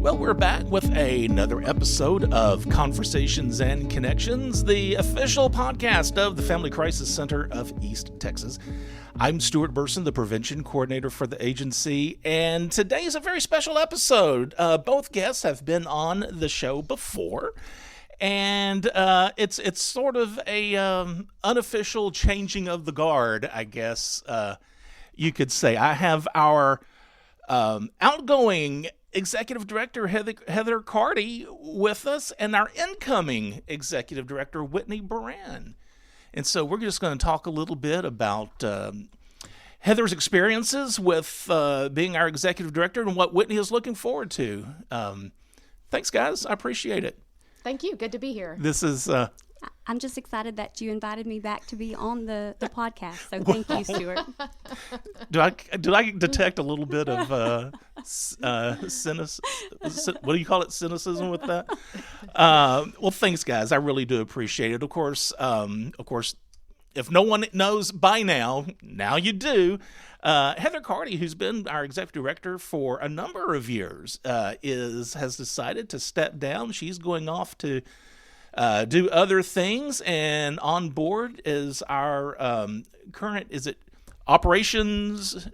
Well, we're back with another episode of Conversations and Connections, the official podcast of the Family Crisis Center of East Texas. I'm Stuart Burson, the Prevention Coordinator for the agency, and today is a very special episode. Both guests have been on the show before, and it's sort of a unofficial changing of the guard, I guess you could say. I have our outgoing Executive Director Heather Kartye with us, and our incoming Executive Director Whitney Burran. And so we're just going to talk a little bit about Heather's experiences with being our Executive Director and what Whitney is looking forward to. Thanks, guys. I appreciate it. Thank you. Good to be here. This is... I'm just excited that you invited me back to be on the podcast. So thank you, Stuart. Do I detect a little bit of cynicism? What do you call it? Cynicism with that? Well, thanks, guys. I really do appreciate it. Of course, if no one knows by now you do. Heather Kartye, who's been our executive director for a number of years, has decided to step down. She's going off to do other things, and on board is our current, operations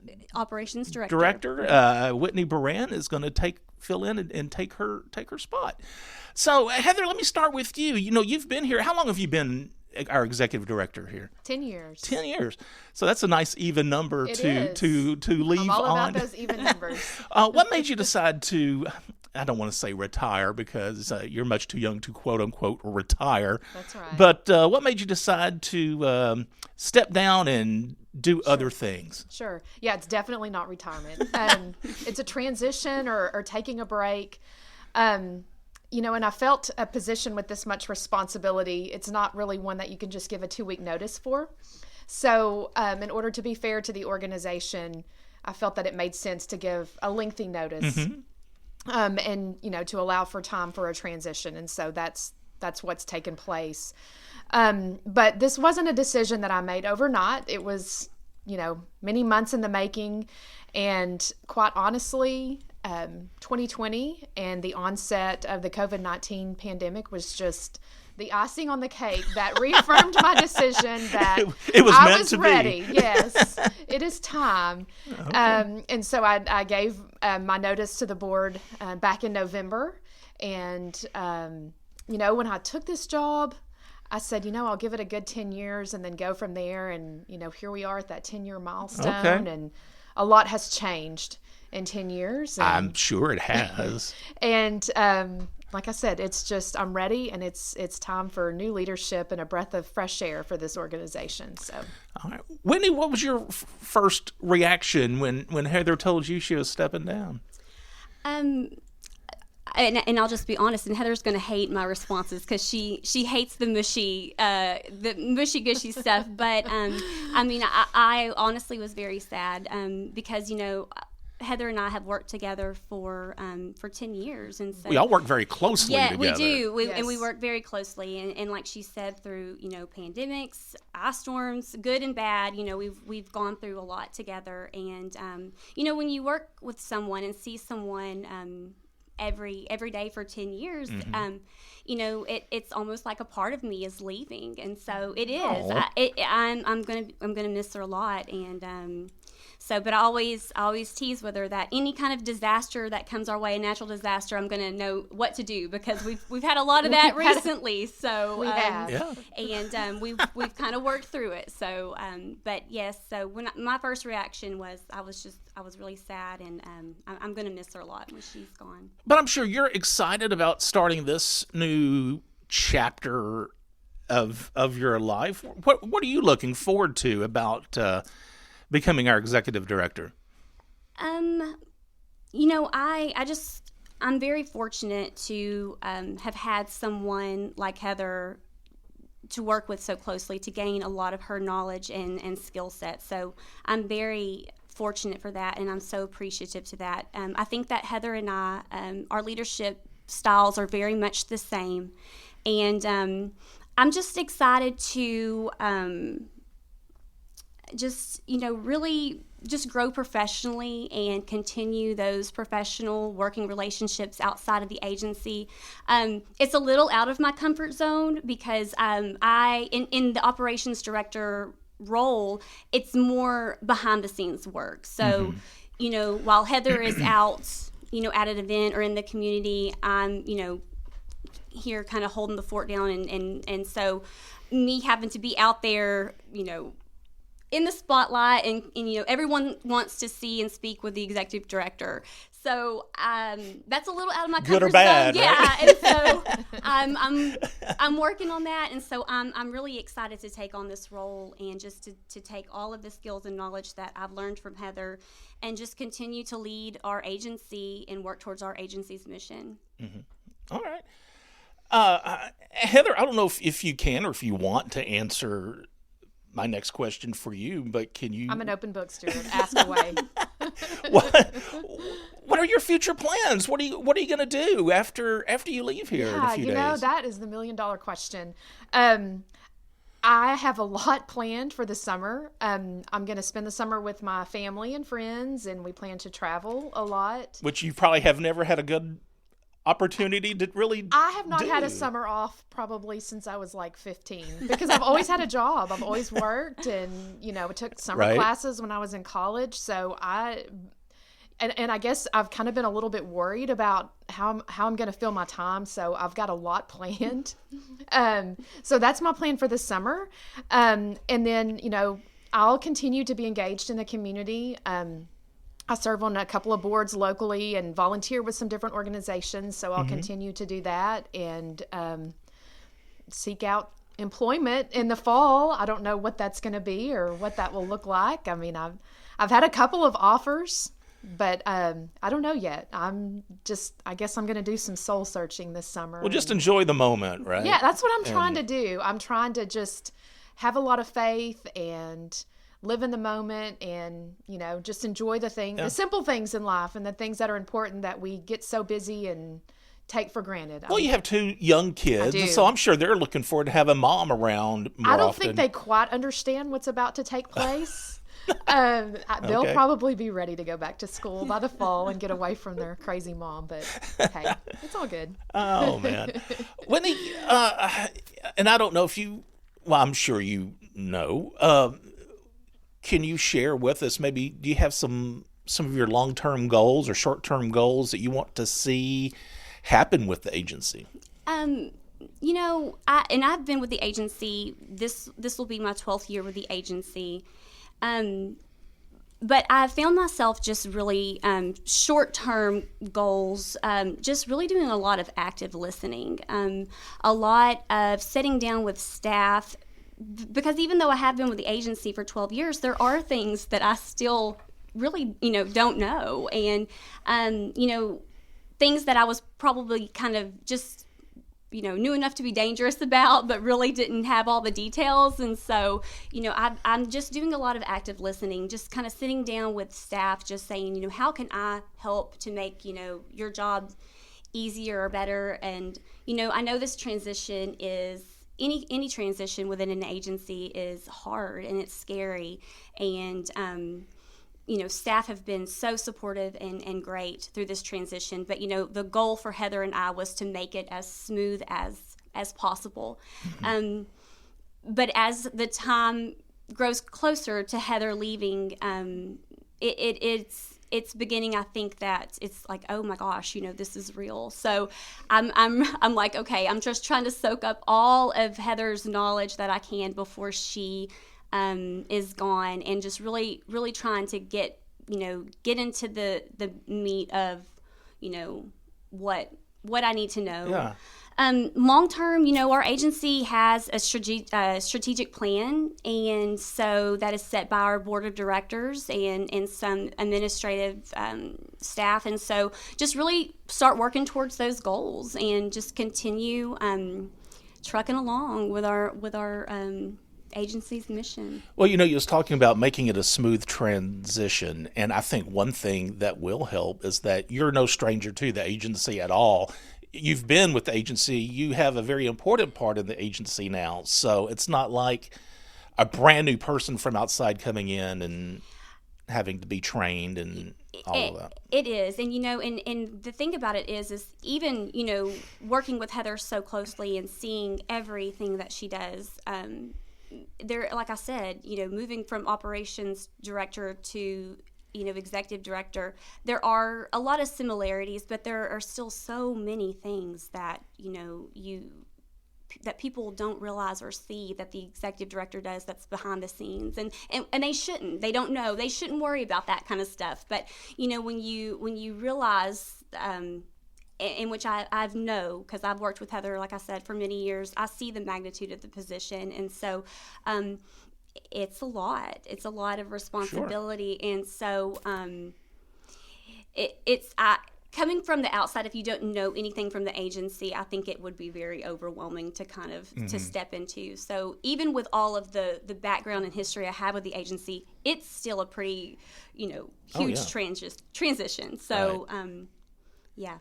director. Whitney Burran is going to fill in and take her spot. So Heather, let me start with you. You know, you've been here. How long have you been our executive director here? 10 years. 10 years. So that's a nice even number to leave on. I'm all about those even numbers. What made you decide to, I don't want to say retire because you're much too young to quote unquote retire. That's right. But what made you decide to step down and do other things? Sure. Yeah, it's definitely not retirement. It's a transition or taking a break. And I felt a position with this much responsibility. It's not really one that you can just give a 2-week notice for. So in order to be fair to the organization, I felt that it made sense to give a lengthy notice. Mm-hmm. And to allow for time for a transition. And so that's what's taken place. But this wasn't a decision that I made overnight. It was, many months in the making. And quite honestly, 2020 and the onset of the COVID-19 pandemic was just the icing on the cake that reaffirmed my decision that it was I meant was to ready. Be. Yes, it is time. Okay. And so I gave my notice to the board back in November. And, when I took this job, I said, I'll give it a good 10 years and then go from there. And, here we are at that 10-year milestone. Okay. And a lot has changed in 10 years. And, I'm sure it has. And like I said, it's just I'm ready, and it's time for new leadership and a breath of fresh air for this organization. So, all right, Whitney, what was your first reaction when Heather told you she was stepping down? And I'll just be honest, and Heather's going to hate my responses because she hates the mushy gushy stuff. But I honestly was very sad because Heather and I have worked together for 10 years, and so we all work very closely together. We do. Yes. And we work very closely. And like she said, through pandemics, ice storms, good and bad. We've gone through a lot together. And when you work with someone and see someone every day for 10 years, mm-hmm. It's almost like a part of me is leaving, and so it is. I'm gonna miss her a lot, and. But I always tease with her that any kind of disaster that comes our way, a natural disaster, I'm going to know what to do because we've had a lot of that recently. So we have, and we've kind of worked through it. So, but yes. So when my first reaction was, I was really sad, and I'm going to miss her a lot when she's gone. But I'm sure you're excited about starting this new chapter of your life. What are you looking forward to about becoming our executive director? I'm very fortunate to have had someone like Heather to work with so closely to gain a lot of her knowledge and skill set. So I'm very fortunate for that, and I'm so appreciative to that. I think that Heather and I, our leadership styles are very much the same, and I'm just excited to really just grow professionally and continue those professional working relationships outside of the agency. It's a little out of my comfort zone because in the operations director role, it's more behind the scenes work. So, while Heather is out, at an event or in the community, I'm, here kind of holding the fort down. And so me having to be out there, in the spotlight and everyone wants to see and speak with the executive director. So that's a little out of my comfort Good or bad, zone. Yeah, right? And so I'm working on that, and so I'm really excited to take on this role and just to take all of the skills and knowledge that I've learned from Heather and just continue to lead our agency and work towards our agency's mission. Mm-hmm. All right. Heather, I don't know if you can or if you want to answer my next question for you, but can you? I'm an open book, Stuart. Ask away. What are your future plans? What are you going to do after you leave here in a few days? That is the $1 million question. I have a lot planned for the summer. I'm going to spend the summer with my family and friends, and we plan to travel a lot. Which you probably have never had a good opportunity to really I have not had a summer off probably since I was like 15 because I've always had a job. I've always worked and, took summer classes when I was in college. So I guess I've kind of been a little bit worried about how I'm going to fill my time. So I've got a lot planned. So that's my plan for the summer. And then, I'll continue to be engaged in the community. I serve on a couple of boards locally and volunteer with some different organizations. So I'll continue to do that and seek out employment in the fall. I don't know what that's going to be or what that will look like. I mean, I've had a couple of offers, but I don't know yet. I guess I'm going to do some soul searching this summer. Well, just enjoy the moment, right? Yeah, that's what I'm trying to do. I'm trying to just have a lot of faith and live in the moment and, just enjoy the simple things in life and the things that are important that we get so busy and take for granted. Well, you have 2 young kids, so I'm sure they're looking forward to having mom around more I don't often. think they quite understand what's about to take place. They'll probably be ready to go back to school by the fall and get away from their crazy mom, but hey, it's all good. Oh, man. Whitney, and I don't know if I'm sure you know, can you share with us, maybe, do you have some of your long-term goals or short-term goals that you want to see happen with the agency? I've been with the agency, this will be my 12th year with the agency. But I found myself just really short-term goals, just really doing a lot of active listening, a lot of sitting down with staff, because even though I have been with the agency for 12 years, there are things that I still really, don't know. And, things that I was probably kind of just, knew enough to be dangerous about, but really didn't have all the details. And so, I'm just doing a lot of active listening, just kind of sitting down with staff, just saying, how can I help to make, your job easier or better? And, I know this transition is, any transition within an agency is hard and it's scary. And, staff have been so supportive and great through this transition. But, the goal for Heather and I was to make it as smooth as possible. But as the time grows closer to Heather leaving, it's beginning. I think that it's like, oh my gosh, this is real. So I'm like, okay, I'm just trying to soak up all of Heather's knowledge that I can before she is gone, and just really, really trying to get into the meat of, what I need to know. Yeah. Long term, our agency has a strategic plan, and so that is set by our board of directors and some administrative staff, and so just really start working towards those goals and just continue trucking along with our agency's mission. Well, you was talking about making it a smooth transition, and I think one thing that will help is that you're no stranger to the agency at all. You've been with the agency. You have a very important part in the agency now, so it's not like a brand new person from outside coming in and having to be trained and all of that. It is. And, and the thing about it is even, working with Heather so closely and seeing everything that she does, there, like I said, moving from operations director to, executive director, there are a lot of similarities, but there are still so many things that, that people don't realize or see that the executive director does that's behind the scenes, and they shouldn't. They don't know. They shouldn't worry about that kind of stuff. But when you realize, in which I've know, because I've worked with Heather, like I said, for many years, I see the magnitude of the position, and so it's a lot. It's a lot of responsibility, sure. And so coming from the outside, if you don't know anything from the agency, I think it would be very overwhelming to kind of to step into. So even with all of the background and history I have with the agency, it's still a pretty, huge transition. So, right. Yeah.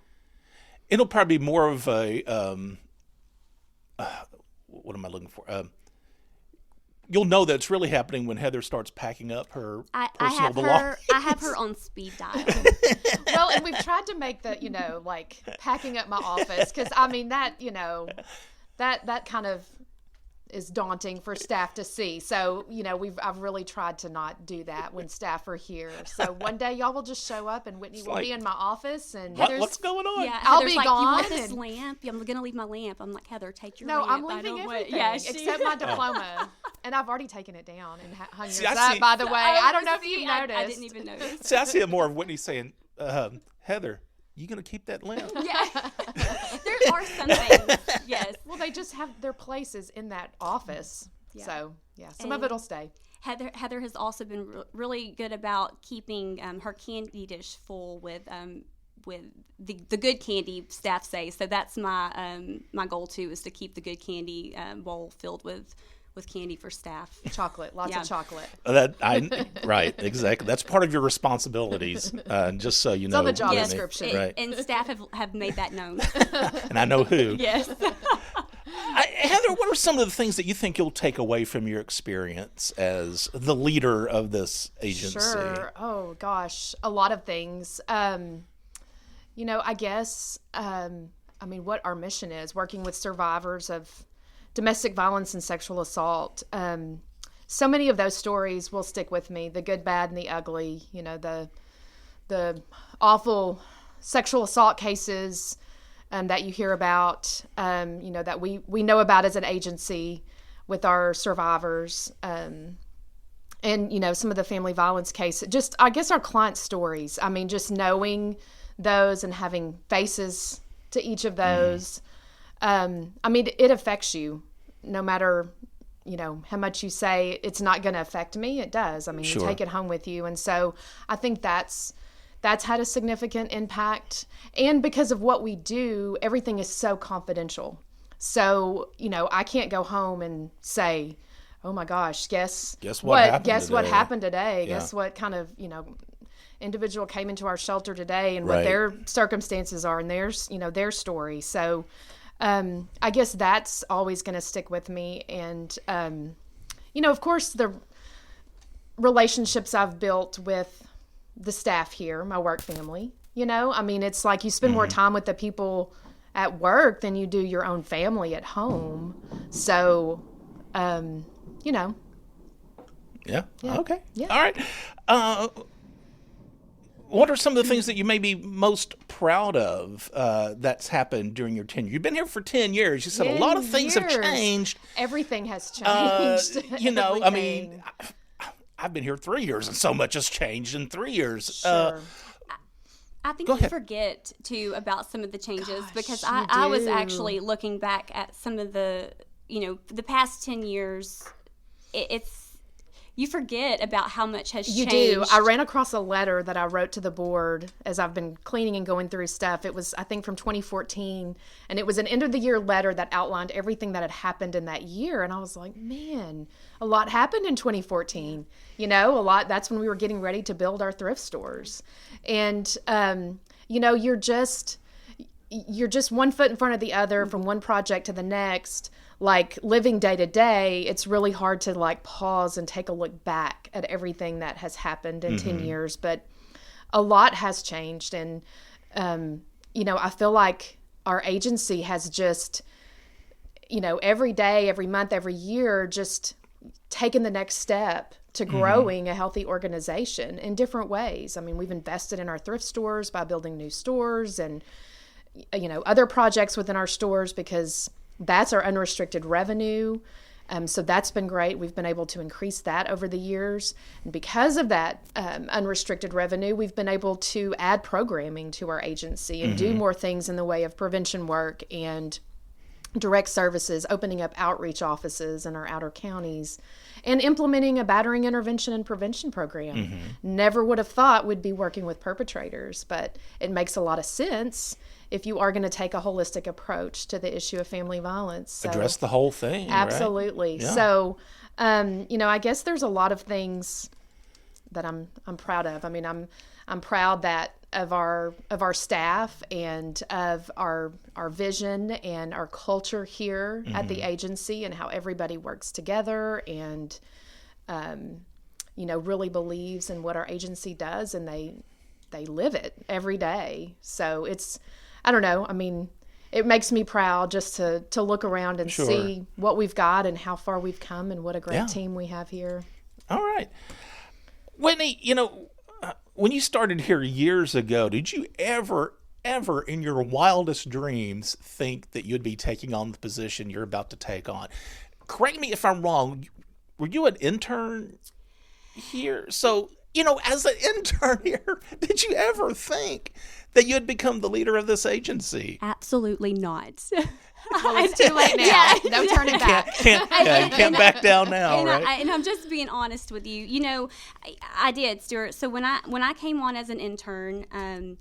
It'll probably be more of a, what am I looking for? You'll know that it's really happening when Heather starts packing up her personal belongings. I have her on speed dial. Well, and we've tried to make the, like packing up my office, because I mean that, that kind of is daunting for staff to see. So, I've really tried to not do that when staff are here. So one day y'all will just show up and Whitney will be in my office and what's going on? Yeah, I'll be like, gone. You want this lamp? I'm going to leave my lamp. I'm like, Heather, take your lamp. No, I'm leaving everything except my diploma. And I've already taken it down and hung yours up, by the way. I don't know if you noticed. I didn't even notice. See, I see it more of Whitney saying, Heather, you going to keep that lamp? Yeah. There are some things, yes. Well, they just have their places in that office. Yeah. So, some of it will stay. Heather has also been really good about keeping her candy dish full with the good candy, staff say. So that's my my goal too, is to keep the good candy bowl filled with candy for staff. Chocolate, lots of chocolate. Right, exactly. That's part of your responsibilities, just so you know. It's on the job description. Right. And staff have made that known. And I know who. Yes. Heather, what are some of the things that you think you'll take away from your experience as the leader of this agency? Sure. Oh, gosh. A lot of things. I guess, what our mission is, working with survivors of domestic violence and sexual assault. So many of those stories will stick with me, the good, bad, and the ugly, the awful sexual assault cases that you hear about, that we know about as an agency with our survivors, and, some of the family violence cases, just, I guess, our client stories. Just knowing those and having faces to each of those. It affects you no matter, how much you say it's not going to affect me. It does. Sure. You take it home with you. And so I think that's had a significant impact. And because of what we do, everything is so confidential. So, I can't go home and say, oh my gosh, guess what happened today? Yeah. Guess what kind of, individual came into our shelter today and what their circumstances are and their story. So I guess that's always going to stick with me. And, of course, the relationships I've built with the staff here, my work family, it's like you spend more time with the people at work than you do your own family at home. So, Yeah. Okay. Yeah. All right. What are some of the things that you may be most proud of that's happened during your tenure? You've been here for 10 years. You said a lot of things have changed. Everything has changed. I've been here 3 years and so much has changed in 3 years. Sure. I think you forget, too, about some of the changes, because I was actually looking back at some of the, the past 10 years. You forget about how much has changed. You do. I ran across a letter that I wrote to the board as I've been cleaning and going through stuff. It was, I think, from 2014, and it was an end-of-the-year letter that outlined everything that had happened in that year, and I was like, man, a lot happened in 2014. A lot. That's when we were getting ready to build our thrift stores. And, you're just... you're just one foot in front of the other from one project to the next, like living day to day. It's really hard to like pause and take a look back at everything that has happened in 10 years. But a lot has changed. And, I feel like our agency has just, every day, every month, every year, just taken the next step to growing a healthy organization in different ways. I mean, we've invested in our thrift stores by building new stores and, other projects within our stores, because that's our unrestricted revenue. So that's been great. We've been able to increase that over the years. And because of that unrestricted revenue, we've been able to add programming to our agency and do more things in the way of prevention work and direct services, opening up outreach offices in our outer counties, and implementing a battering intervention and prevention program. Never would have thought we'd be working with perpetrators, but it makes a lot of sense if you are going to take a holistic approach to the issue of family violence. So, address the whole thing. Absolutely. Right? Yeah. So, I guess there's a lot of things that I'm proud of. I mean, I'm proud that of our staff and of our vision and our culture here at the agency, and how everybody works together and really believes in what our agency does, and they live it every day. So I don't know. I mean, it makes me proud just to look around and see what we've got and how far we've come and what a great team we have here. All right. Whitney, when you started here years ago, did you ever in your wildest dreams think that you'd be taking on the position you're about to take on? Correct me if I'm wrong. Were you an intern here? So, as an intern here, did you ever think that you'd become the leader of this agency? Absolutely not. Well, it's too late now. Yeah. No turning back. You can't back down now, right? And I'm just being honest with you. I did, Stuart. So when I came on as an intern, I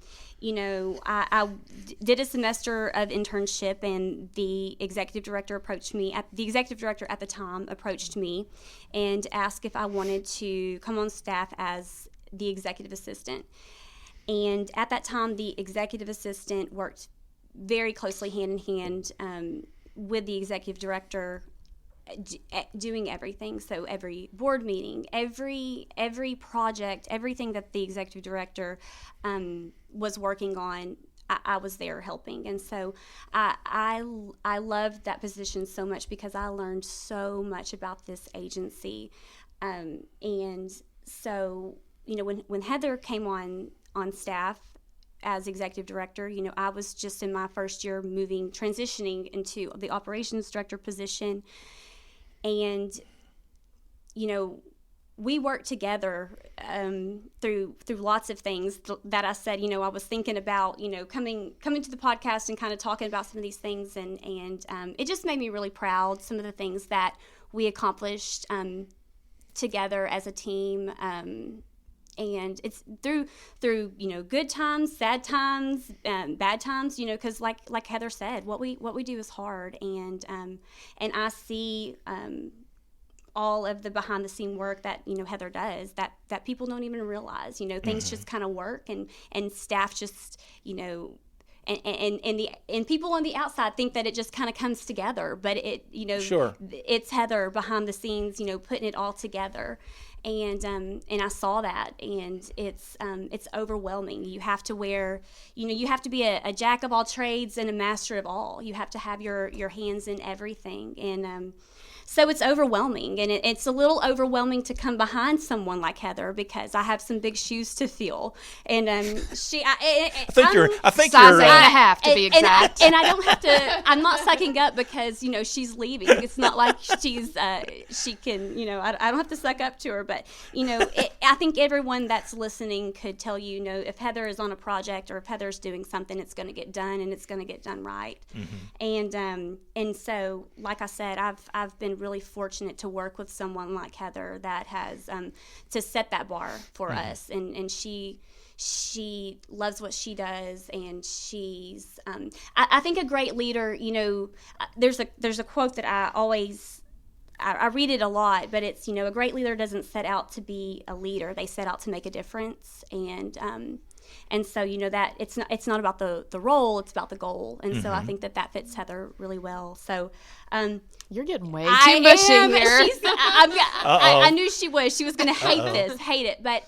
did a semester of internship, and the executive director at the time approached me and asked if I wanted to come on staff as the executive assistant. And at that time, the executive assistant worked very closely hand in hand with the executive director, doing everything. So every board meeting, every project, everything that the executive director was working on, I was there helping. And so I loved that position so much, because I learned so much about this agency. And so, when Heather came on staff as executive director, I was just in my first year transitioning into the operations director position. And, we worked together through lots of things that I said, I was thinking about, coming to the podcast and kind of talking about some of these things. And it just made me really proud, some of the things that we accomplished together as a team. And it's through good times, sad times, bad times, because like Heather said, what we do is hard, and I see all of the behind the scene work that Heather does that people don't even realize. Things just kind of work, and staff just and people on the outside think that it just kind of comes together, but it's Heather behind the scenes, putting it all together. And I saw that, and it's overwhelming. You have to wear, you have to be a jack of all trades and a master of all. You have to have your hands in everything, and so it's overwhelming, and it's a little overwhelming to come behind someone like Heather, because I have some big shoes to fill, and I think you're size 8.5 to be exact. And I don't have to. I'm not sucking up because she's leaving. It's not like she can. I don't have to suck up to her. But I think everyone that's listening could tell you, if Heather is on a project or if Heather's doing something, it's going to get done, and it's going to get done right. And so, like I said, I've been really fortunate to work with someone like Heather that has to set that bar for us, and she loves what she does, and she's I think a great leader. There's a quote that I read it a lot, but it's a great leader doesn't set out to be a leader, they set out to make a difference. And And so, that it's not about the role, it's about the goal. And so I think that fits Heather really well. So, you're getting way too mushy here. I knew she was. She was going to hate it. But,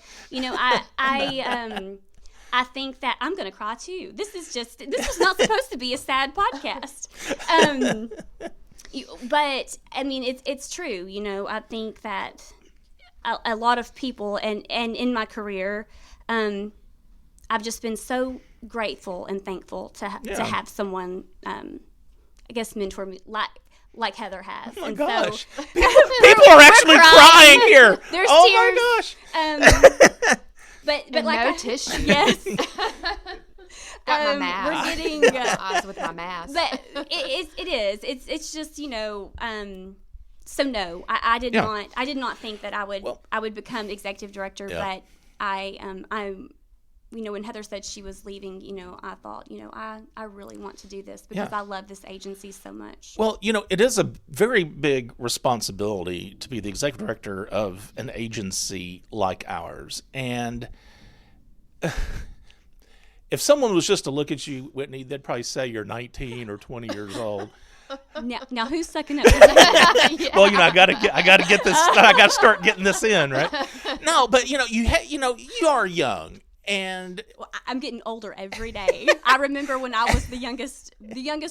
I think that I'm going to cry too. This was not supposed to be a sad podcast. But I mean, it's true. I think that a lot of people and in my career, I've just been so grateful and thankful to have someone, I guess, mentor me like Heather has. Oh my and gosh. So, people are actually crying here. There's oh tears. My gosh. But like no tissue. Yes. Got my mask. We're getting eyes with my mask. But it is. It's just So no, I did not think that I would become executive director. But I'm when Heather said she was leaving, I thought, I really want to do this because I love this agency so much. Well, it is a very big responsibility to be the executive director of an agency like ours. And if someone was just to look at you, Whitney, they'd probably say you're 19 or 20 years old. Now who's sucking up? Well, I got to get this. I got to start getting this in, right? No, but you are young. And I'm getting older every day. I remember when I was the youngest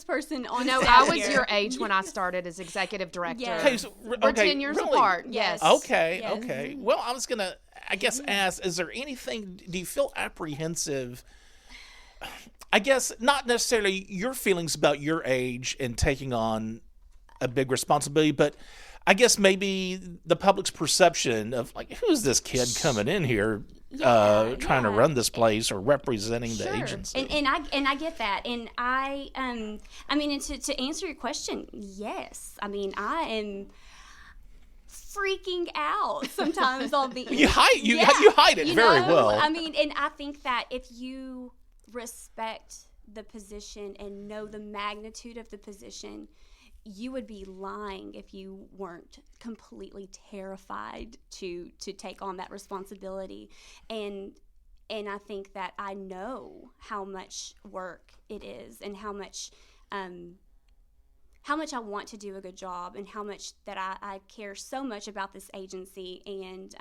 person on staff I was here. your age when I started as executive director. Yes. Okay, so, We're 10 years apart. Yes. Okay, Yes. okay. Well, I was going to, I guess, ask, is there anything, do you feel apprehensive? I guess not necessarily your feelings about your age and taking on a big responsibility, but I guess maybe the public's perception of like, who's this kid coming in here trying to run this place or representing the agency? And I get that. And to answer your question, yes. I mean, I am freaking out sometimes on the you hide it very well. I mean, and I think that if you respect the position and know the magnitude of the position, you would be lying if you weren't completely terrified to take on that responsibility. And I think that I know how much work it is and how much I want to do a good job and how much that I care so much about this agency. And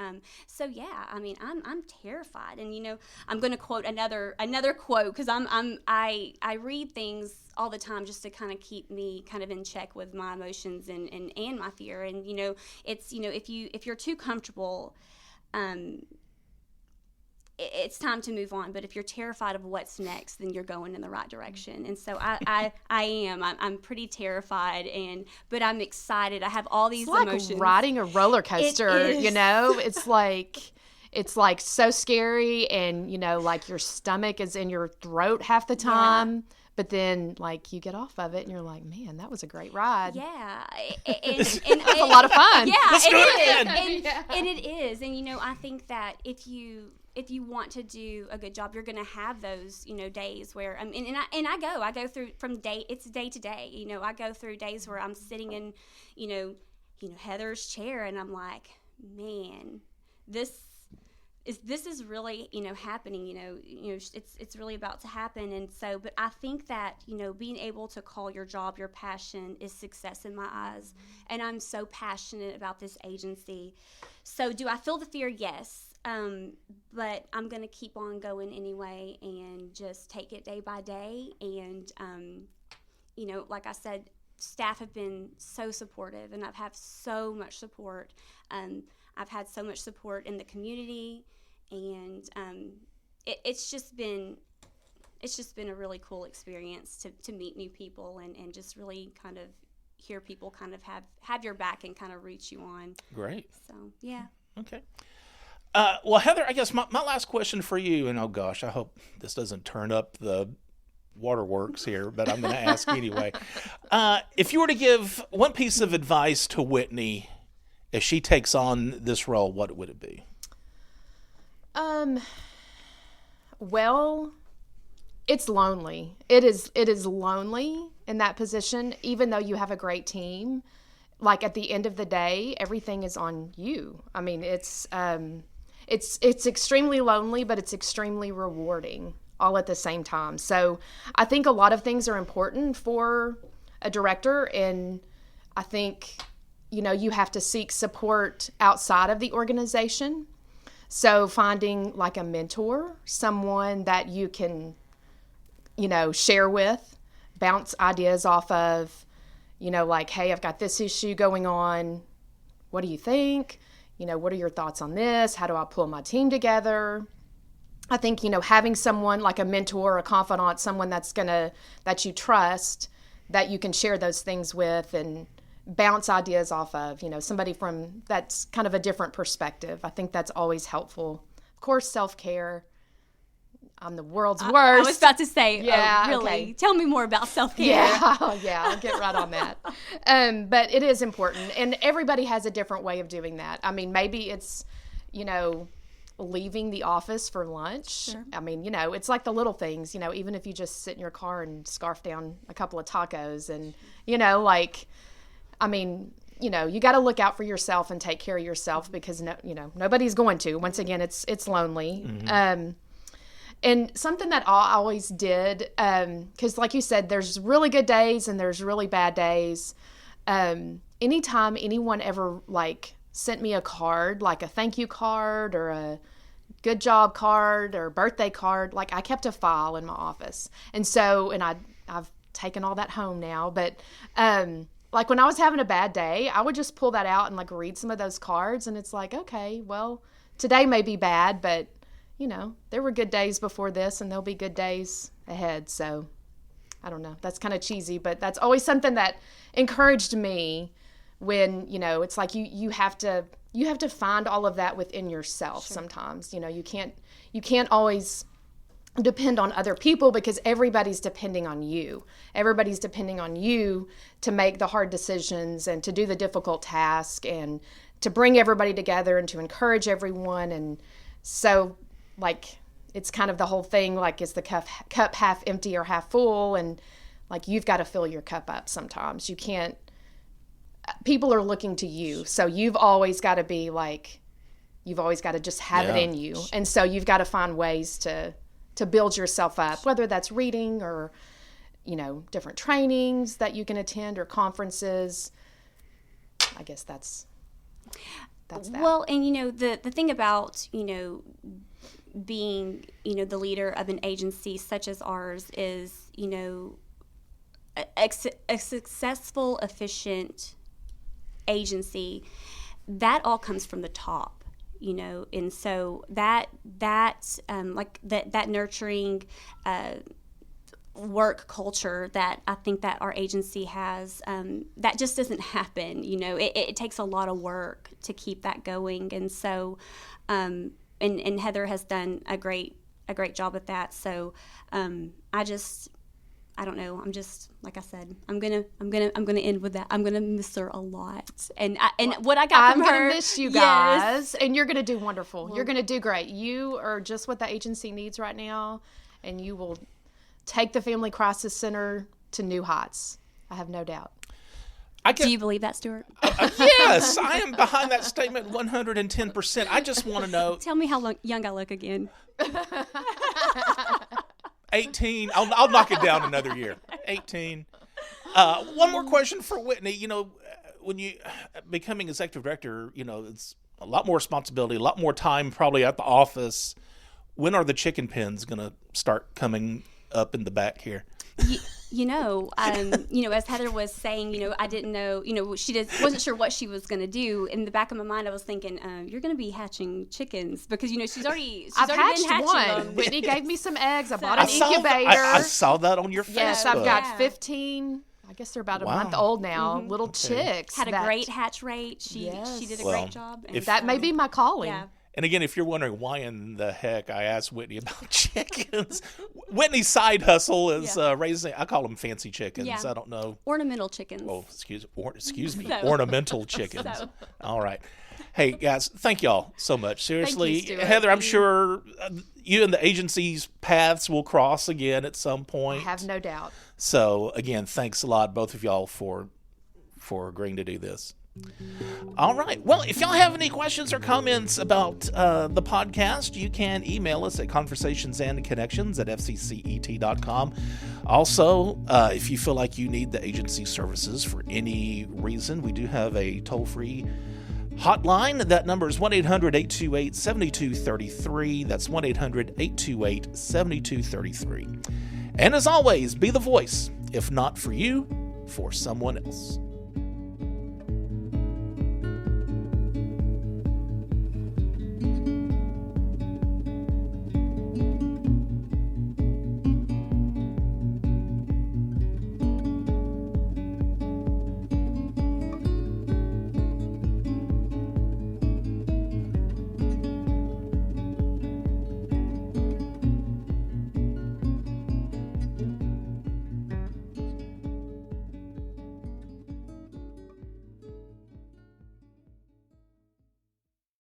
so yeah, I mean, I'm terrified. And I'm going to quote another quote because I read things all the time just to kind of keep me kind of in check with my emotions and my fear. And it's if you're too comfortable, it's time to move on. But if you're terrified of what's next, then you're going in the right direction. And so I am. I'm pretty terrified, but I'm excited. I have all these emotions. Like riding a roller coaster, It's like so scary, and like your stomach is in your throat half the time. Yeah. But then, like, you get off of it, and you're like, man, that was a great ride. Yeah. And that's a lot of fun. Yeah, Let's do it again. And it is. And, I think that if you want to do a good job, you're going to have those, days where, I go through it's day to day. I go through days where I'm sitting in, Heather's chair, and I'm like, man, this is really happening. It's really about to happen. And so, but I think that being able to call your job your passion is success in my eyes. And I'm so passionate about this agency. So do I feel the fear? Yes. But I'm going to keep on going anyway and just take it day by day. And like I said, staff have been so supportive, and I've had so much support. I've had so much support in the community, and it's just been a really cool experience to meet new people and just really kind of hear people kind of have your back and kind of root you on. Great. So yeah. Okay. Well, Heather, I guess my last question for you, and oh gosh, I hope this doesn't turn up the waterworks here, but I'm going to ask anyway. If you were to give one piece of advice to Whitney if she takes on this role, what would it be? Well, it's lonely. It is lonely in that position, even though you have a great team. Like at the end of the day, everything is on you. I mean, it's it's extremely lonely, but it's extremely rewarding all at the same time. So I think a lot of things are important for a director, and I think, you have to seek support outside of the organization. So finding like a mentor, someone that you can, share with, bounce ideas off of, like, hey, I've got this issue going on. What do you think? What are your thoughts on this? How do I pull my team together? I think, having someone like a mentor, a confidant, someone that you trust, that you can share those things with and bounce ideas off of, somebody from that's kind of a different perspective. I think that's always helpful. Of course, self-care. I'm the world's worst. I was about to say, yeah, really? Okay. Tell me more about self-care. Yeah, I'll get right on that. But it is important, and everybody has a different way of doing that. I mean, maybe it's, leaving the office for lunch. Sure. I mean, it's like the little things, even if you just sit in your car and scarf down a couple of tacos and, you got to look out for yourself and take care of yourself, because, nobody's going to. Once again, it's lonely. Mm-hmm. And something that I always did, because like you said, there's really good days and there's really bad days. Anytime anyone ever sent me a card, like a thank you card or a good job card or birthday card, I kept a file in my office. And so, and I've taken all that home now, but when I was having a bad day, I would just pull that out and read some of those cards, and it's like, okay, well, today may be bad, but there were good days before this and there'll be good days ahead. So I don't know, that's kind of cheesy, but that's always something that encouraged me when, it's like you have to find all of that within yourself. Sure. Sometimes, you can't always depend on other people, because everybody's depending on you. Everybody's depending on you to make the hard decisions and to do the difficult task and to bring everybody together and to encourage everyone. And so it's kind of the whole thing, is the cup half empty or half full? And you've got to fill your cup up sometimes. You can't, people are looking to you. So you've always got to be you've always got to just have it in you. And so you've got to find ways to build yourself up, whether that's reading or, different trainings that you can attend or conferences. I guess that's that. Well, and the thing about, being, the leader of an agency such as ours is, a successful, efficient agency, that all comes from the top, and so that nurturing work culture that I think that our agency has, that just doesn't happen. It takes a lot of work to keep that going, and so and Heather has done a great job at that. So I don't know. I'm just, like I said, I'm gonna end with that. I'm gonna miss her a lot, and what I got from her. I'm gonna miss you guys, and you're gonna do wonderful. Well, you're gonna do great. You are just what the agency needs right now, and you will take the Family Crisis Center to new heights. I have no doubt. Do you believe that, Stuart? Yes, I am behind that statement 110%. I just want to know. Tell me how young I look again. 18. I'll knock it down another year. 18. One more question for Whitney. When you becoming executive director, it's a lot more responsibility, a lot more time probably at the office. When are the chicken pens going to start coming up in the back here? As Heather was saying, I didn't know, wasn't sure what she was going to do. In the back of my mind, I was thinking, you're going to be hatching chickens because, she's already been hatching one. them. Whitney gave me some eggs. I bought an incubator. I saw that on your Facebook. Yes, I've got 15. I guess they're about a month old now. Little chicks. Had a great hatch rate. She did a great job. That may be my calling. Yeah. And again, if you're wondering why in the heck I asked Whitney about chickens, Whitney's side hustle is raising, I call them fancy chickens. Yeah. I don't know. Ornamental chickens. Oh, excuse me. Ornamental chickens. All right. Hey, guys, thank y'all so much. Seriously. Thank you, Heather, I'm sure you and the agency's paths will cross again at some point. I have no doubt. So, again, thanks a lot, both of y'all, for agreeing to do this. All right. Well, if y'all have any questions or comments about the podcast, you can email us at conversationsandconnections@fccet.com. Also, if you feel like you need the agency services for any reason, we do have a toll-free hotline. That number is 1-800-828-7233. That's 1-800-828-7233. And as always, be the voice, if not for you, for someone else.